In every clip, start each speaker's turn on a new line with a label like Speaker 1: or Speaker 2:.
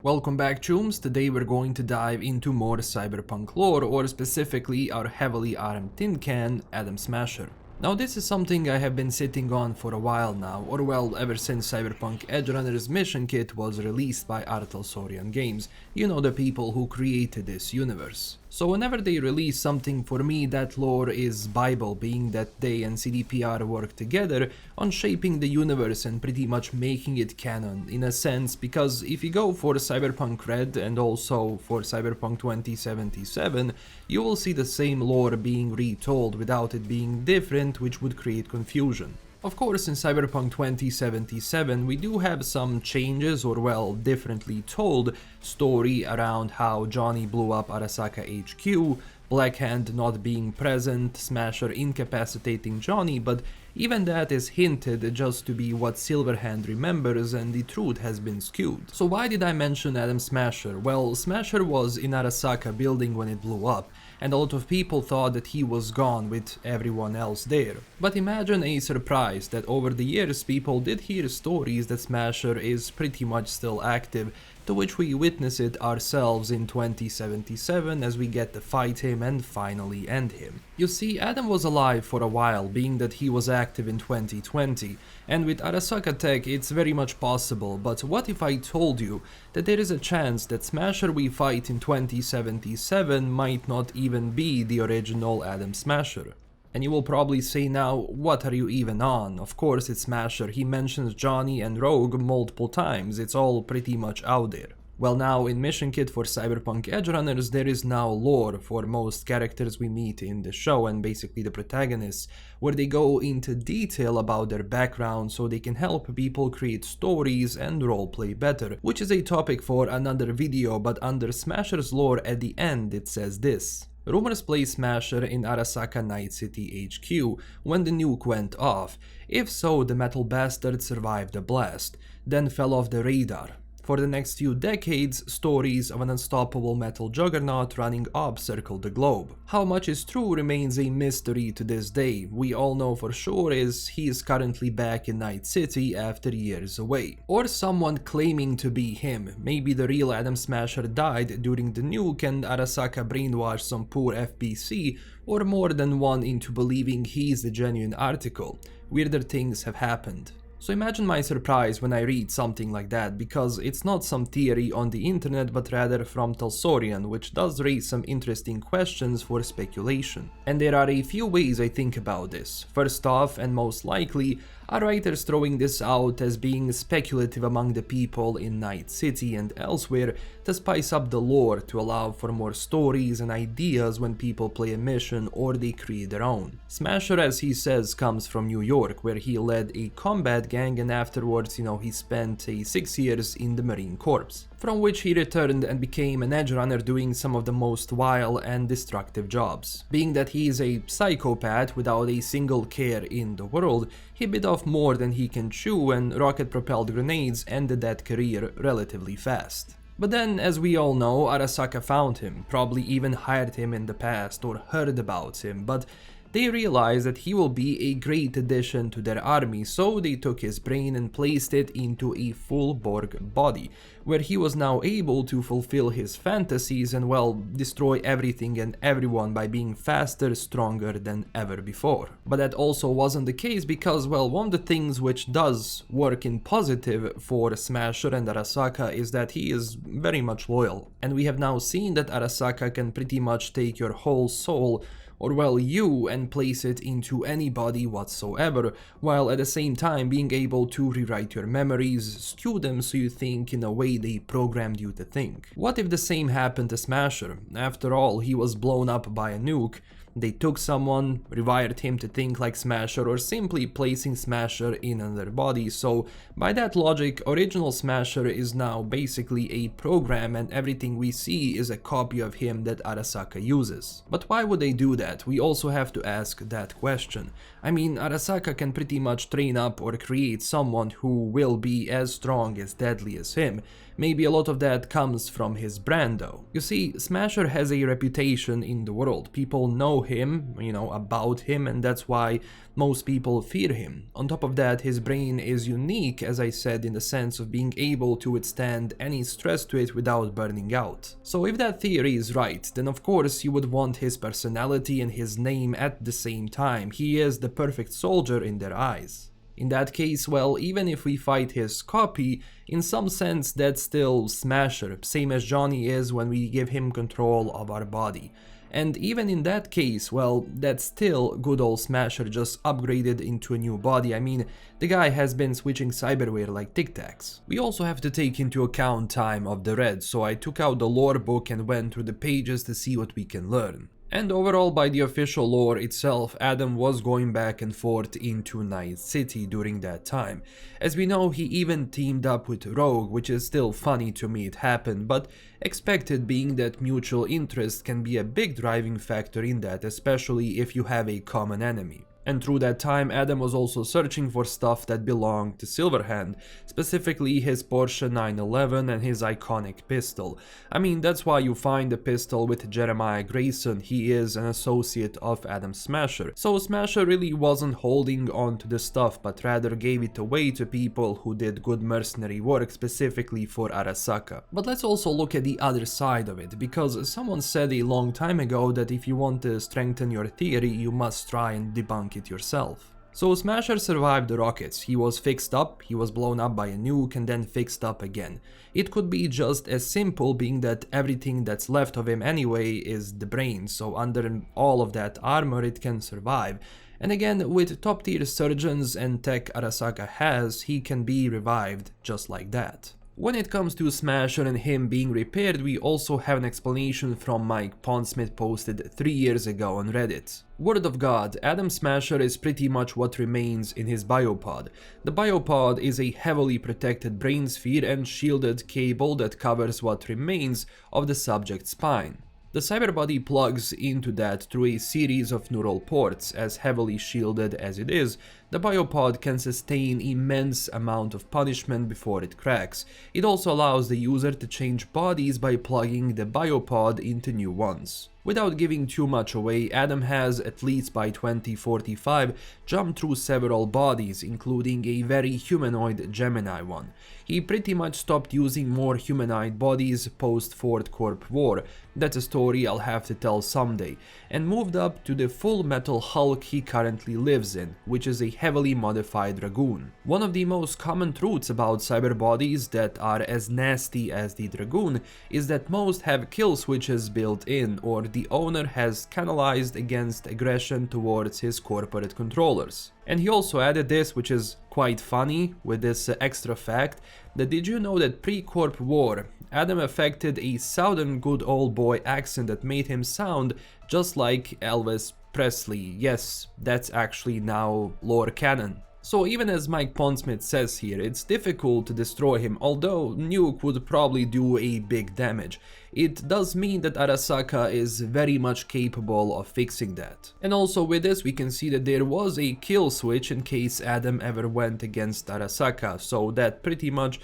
Speaker 1: Welcome back, chooms. Today we're going to dive into more cyberpunk lore, or specifically our heavily armed tin can, Adam Smasher. Now this is something I have been sitting on for a while now, or well, ever since Cyberpunk Edgerunners Mission Kit was released by R.Talsorian Games, you know, the people who created this universe. So whenever they release something, for me that lore is Bible, being that they and CDPR work together on shaping the universe and pretty much making it canon in a sense, because if you go for Cyberpunk Red and also for Cyberpunk 2077, you will see the same lore being retold without it being different, which would create confusion. Of course, in Cyberpunk 2077 we do have some changes, or well, differently told story around how Johnny blew up Arasaka HQ, Blackhand not being present, Smasher incapacitating Johnny, but even that is hinted just to be what Silverhand remembers, and the truth has been skewed. So why did I mention Adam Smasher? Well, Smasher was in Arasaka building when it blew up, and a lot of people thought that he was gone with everyone else there. But imagine a surprise that over the years people did hear stories that Smasher is pretty much still active, to which we witness it ourselves in 2077 as we get to fight him and finally end him. You see, Adam was alive for a while, being that he was active in 2020, and with Arasaka tech it's very much possible, but what if I told you that there is a chance that Smasher we fight in 2077 might not even be the original Adam Smasher? And you will probably say now, what are you even on? Of course it's Smasher, he mentions Johnny and Rogue multiple times, it's all pretty much out there. Well, now in Mission Kit for Cyberpunk Edgerunners there is now lore for most characters we meet in the show, and basically the protagonists, where they go into detail about their background so they can help people create stories and roleplay better, which is a topic for another video, but under Smasher's lore at the end it says this. Rumors place Smasher in Arasaka Night City HQ when the nuke went off. If so, the metal bastard survived the blast, then fell off the radar. For the next few decades, stories of an unstoppable metal juggernaut running up circled the globe. How much is true remains a mystery to this day. We all know for sure is he is currently back in Night City after years away. Or someone claiming to be him. Maybe the real Adam Smasher died during the nuke and Arasaka brainwashed some poor FBC, or more than one into believing he's the genuine article. Weirder things have happened. So imagine my surprise when I read something like that, because it's not some theory on the internet but rather from Talsorian, which does raise some interesting questions for speculation. And there are a few ways I think about this. First off, and most likely, are writers throwing this out as being speculative among the people in Night City and elsewhere to spice up the lore to allow for more stories and ideas when people play a mission or they create their own. Smasher, as he says, comes from New York, where he led a combat gang and afterwards, he spent 6 years in the Marine Corps, from which he returned and became an edge runner doing some of the most vile and destructive jobs. Being that he is a psychopath without a single care in the world, he bit off more than he can chew, and rocket-propelled grenades ended that career relatively fast. But then, as we all know, Arasaka found him, probably even hired him in the past or heard about him, but they realized that he will be a great addition to their army, so they took his brain and placed it into a full Borg body, where he was now able to fulfill his fantasies and, well, destroy everything and everyone by being faster, stronger than ever before. But that also wasn't the case because, well, one of the things which does work in positive for Smasher and Arasaka is that he is very much loyal. And we have now seen that Arasaka can pretty much take your whole soul, or well, you, and place it into any body whatsoever, while at the same time being able to rewrite your memories, skew them so you think in a way they programmed you to think. What if the same happened to Smasher? After all, he was blown up by a nuke. They took someone, rewired him to think like Smasher, or simply placing Smasher in another body, so by that logic, original Smasher is now basically a program and everything we see is a copy of him that Arasaka uses. But why would they do that? We also have to ask that question. I mean, Arasaka can pretty much train up or create someone who will be as strong as deadly as him, Maybe a lot of that comes from his brand though. You see, Smasher has a reputation in the world. People know him, about him, and that's why most people fear him. On top of that, his brain is unique, as I said, in the sense of being able to withstand any stress to it without burning out. So if that theory is right, then of course you would want his personality and his name at the same time. He is the perfect soldier in their eyes. In that case, well, even if we fight his copy, in some sense that's still Smasher, same as Johnny is when we give him control of our body. And even in that case, well, that's still good old Smasher, just upgraded into a new body. I mean, the guy has been switching cyberware like Tic Tacs. We also have to take into account time of the Red, so I took out the lore book and went through the pages to see what we can learn. And overall, by the official lore itself, Adam was going back and forth into Night City during that time. As we know, he even teamed up with Rogue, which is still funny to me it happened, but expected, being that mutual interest can be a big driving factor in that, especially if you have a common enemy. And through that time, Adam was also searching for stuff that belonged to Silverhand, specifically his Porsche 911 and his iconic pistol. I mean, that's why you find the pistol with Jeremiah Grayson. He is an associate of Adam Smasher. So Smasher really wasn't holding on to the stuff, but rather gave it away to people who did good mercenary work, specifically for Arasaka. But let's also look at the other side of it, because someone said a long time ago that if you want to strengthen your theory, you must try and debunk it yourself. So Smasher survived the rockets. He was fixed up, he was blown up by a nuke and then fixed up again. It could be just as simple, being that everything that's left of him anyway is the brain, so under all of that armor it can survive. And again, with top tier surgeons and tech Arasaka has, he can be revived just like that. When it comes to Smasher and him being repaired, we also have an explanation from Mike Pondsmith, posted 3 years ago on Reddit. Word of God, Adam Smasher is pretty much what remains in his biopod. The biopod is a heavily protected brain sphere and shielded cable that covers what remains of the subject's spine. The cyberbody plugs into that through a series of neural ports. As heavily shielded as it is, the biopod can sustain immense amount of punishment before it cracks. It also allows the user to change bodies by plugging the biopod into new ones. Without giving too much away, Adam has, at least by 2045, jumped through several bodies, including a very humanoid Gemini one. He pretty much stopped using more humanoid bodies post Fourth Corp War, that's a story I'll have to tell someday, and moved up to the full metal Hulk he currently lives in, which is a heavily modified Dragoon. One of the most common truths about cyber bodies that are as nasty as the Dragoon is that most have kill switches built in, or the owner has canalized against aggression towards his corporate controllers. And he also added this, which is quite funny, with this extra fact, that did you know that pre-Corp War, Adam affected a southern good old boy accent that made him sound just like Elvis Presley. Yes, that's actually now lore canon. So even as Mike Pondsmith says here, it's difficult to destroy him, although nuke would probably do a big damage. It does mean that Arasaka is very much capable of fixing that. And also with this we can see that there was a kill switch in case Adam ever went against Arasaka, so that pretty much,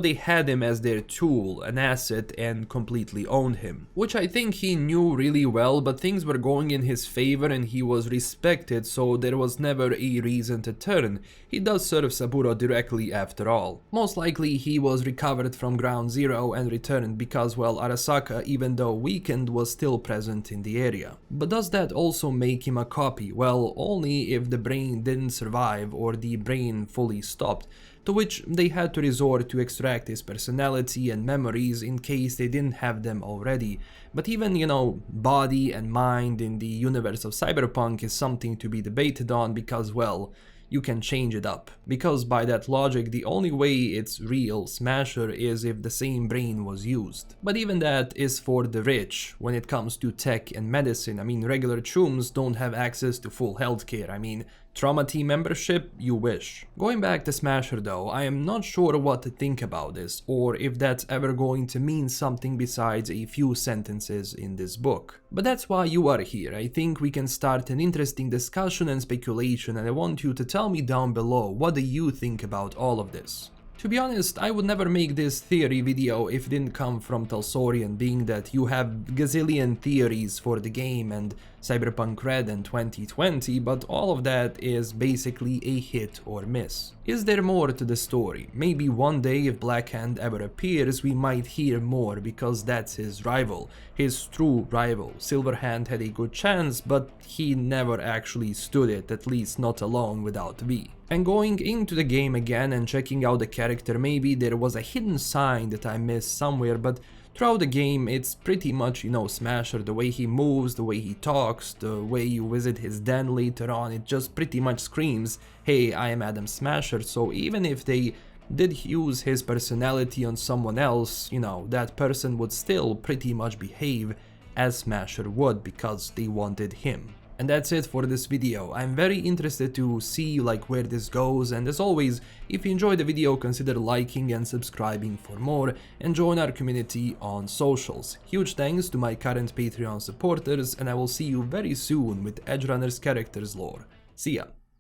Speaker 1: they had him as their tool, an asset, and completely owned him. Which I think he knew really well, but things were going in his favor and he was respected, so there was never a reason to turn. He does serve Saburo directly after all. Most likely he was recovered from Ground Zero and returned because, well, Arasaka, even though weakened, was still present in the area. But does that also make him a copy? Well, only if the brain didn't survive or the brain fully stopped, to which they had to resort to extract his personality and memories in case they didn't have them already. But even, body and mind in the universe of Cyberpunk is something to be debated on because, well, you can change it up. Because by that logic, the only way it's real Smasher is if the same brain was used. But even that is for the rich when it comes to tech and medicine. I mean, regular chums don't have access to full healthcare. I mean, trauma team membership, you wish. Going back to Smasher though, I am not sure what to think about this, or if that's ever going to mean something besides a few sentences in this book. But that's why you are here. I think we can start an interesting discussion and speculation, and I want you to tell me down below, what do you think about all of this? To be honest, I would never make this theory video if it didn't come from Talsorian, being that you have gazillion theories for the game and Cyberpunk Red in 2020, but all of that is basically a hit or miss. Is there more to the story? Maybe one day if Blackhand ever appears we might hear more, because that's his rival, his true rival. Silverhand had a good chance, but he never actually stood it, at least not alone without V. And going into the game again and checking out the character, maybe there was a hidden sign that I missed somewhere, but throughout the game it's pretty much, you know, Smasher. The way he moves, the way he talks, the way you visit his den later on, it just pretty much screams, hey, I am Adam Smasher. So even if they did use his personality on someone else, you know, that person would still pretty much behave as Smasher would, because they wanted him. And that's it for this video. I'm very interested to see where this goes, and as always, if you enjoyed the video, consider liking and subscribing for more, and join our community on socials. Huge thanks to my current Patreon supporters, and I will see you very soon with Edgerunners characters lore. See ya!